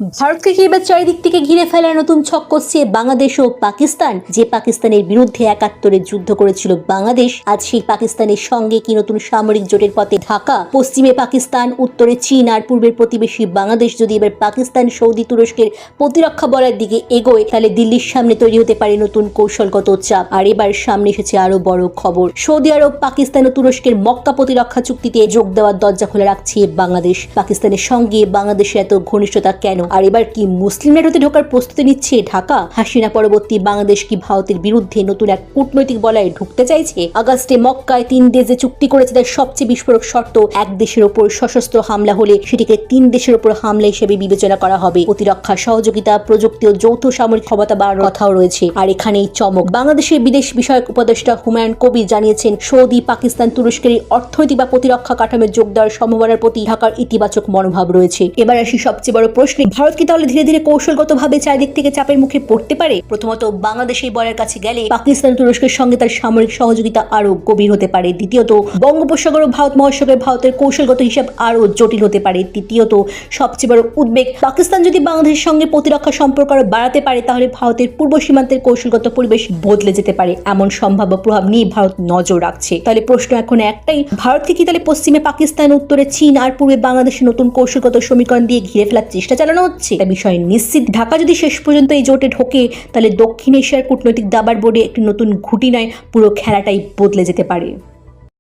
ভারতকে এবার চারিদিক থেকে ঘিরে ফেলার নতুন ছক কষছে বাংলাদেশ ও পাকিস্তান। যে পাকিস্তানের বিরুদ্ধে ৭১-এ যুদ্ধ করেছিল বাংলাদেশ, আজ সেই পাকিস্তানের সঙ্গে কি নতুন সামরিক জোটের পথে ঢাকা? পশ্চিমে পাকিস্তান, উত্তরে চীন আর পূর্বের প্রতিবেশী বাংলাদেশ যদি এবার পাকিস্তান, সৌদি, তুরস্কের প্রতিরক্ষা বলয়ের দিকে এগোয়, তাহলে দিল্লির সামনে তৈরি হতে পারে নতুন কৌশলগত চাপ। আর এবার সামনে এসেছে আরো বড় খবর, সৌদি আরব, পাকিস্তান ও তুরস্কের মক্কা প্রতিরক্ষা চুক্তিতে যোগ দেওয়ার দরজা খোলা রাখছে বাংলাদেশ। পাকিস্তানের সঙ্গে বাংলাদেশের এত ঘনিষ্ঠতা কেন? আর এবার কি মুসলিম নেটোতে ঢোকার প্রস্তুতি নিচ্ছে ঢাকা? হাসিনা পরবর্তী বাংলাদেশ কি ভারতের বিরুদ্ধে নতুন এক কূটনৈতিক বলয়ে ঢুকতে চাইছে? আগস্টে মক্কায় ৩ দেশ যে চুক্তি করেছে তার সবচেয়ে বিস্ফোরক শর্ত, এক দেশের ওপর সশস্ত্র হামলা হলে সেটিকে ৩ দেশের ওপর হামলা হিসেবে বিবেচনা করা হবে। প্রতিরক্ষা সহযোগিতা, প্রযুক্তি ও যৌথ সামরিক ক্ষমতা বাড়ানোর কথাও রয়েছে। আর এখানেই চমক, বাংলাদেশের বিদেশ বিষয়ক উপদেষ্টা হুমায়ুন কবির জানিয়েছেন, সৌদি, পাকিস্তান, তুরস্কের অর্থনৈতিক বা প্রতিরক্ষা কাঠামোর যোগ দেওয়ার সম্ভাবনার প্রতি ঢাকার ইতিবাচক মনোভাব রয়েছে। এবার আসি সবচেয়ে বড় প্রশ্নে, ভারত কি তাহলে ধীরে ধীরে কৌশলগতভাবে চারিদিক থেকে চাপের মুখে পড়তে পারে? প্রথমত, বাংলাদেশ এই বলের কাছে গেলে পাকিস্তান, তুরস্কের সঙ্গে তার সামরিক সহযোগিতা আরো গভীর হতে পারে। দ্বিতীয়ত, বঙ্গোপসাগর ও ভারত মহাসাগরে ভারতের কৌশলগত হিসাব আরো জটিল হতে পারে। তৃতীয়ত, সবচেয়ে বড় উদ্বেগ, পাকিস্তান যদি বাংলাদেশের সঙ্গে প্রতিরক্ষা সম্পর্ক আরো বাড়াতে পারে, তাহলে ভারতের পূর্ব সীমান্তের কৌশলগত পরিবেশ বদলে যেতে পারে। এমন সম্ভাব্য প্রভাব নিয়ে ভারত নজর রাখছে। তাহলে প্রশ্ন এখন একটাই, ভারতকে কি তাহলে পশ্চিমে পাকিস্তান, উত্তরে চীন আর পূর্বে বাংলাদেশের নতুন কৌশলগত সমীকরণ দিয়ে ঘিরে ফেলার চেষ্টা চালানো হচ্ছে? বিষয় নিশ্চিত, ঢাকা যদি শেষ পর্যন্ত এই জোটে ঢোকে, তাহলে দক্ষিণ এশিয়ার কূটনৈতিক দাবার বোর্ডে একটি নতুন ঘুঁটি নয়, পুরো খেলাটাই বদলে যেতে পারে।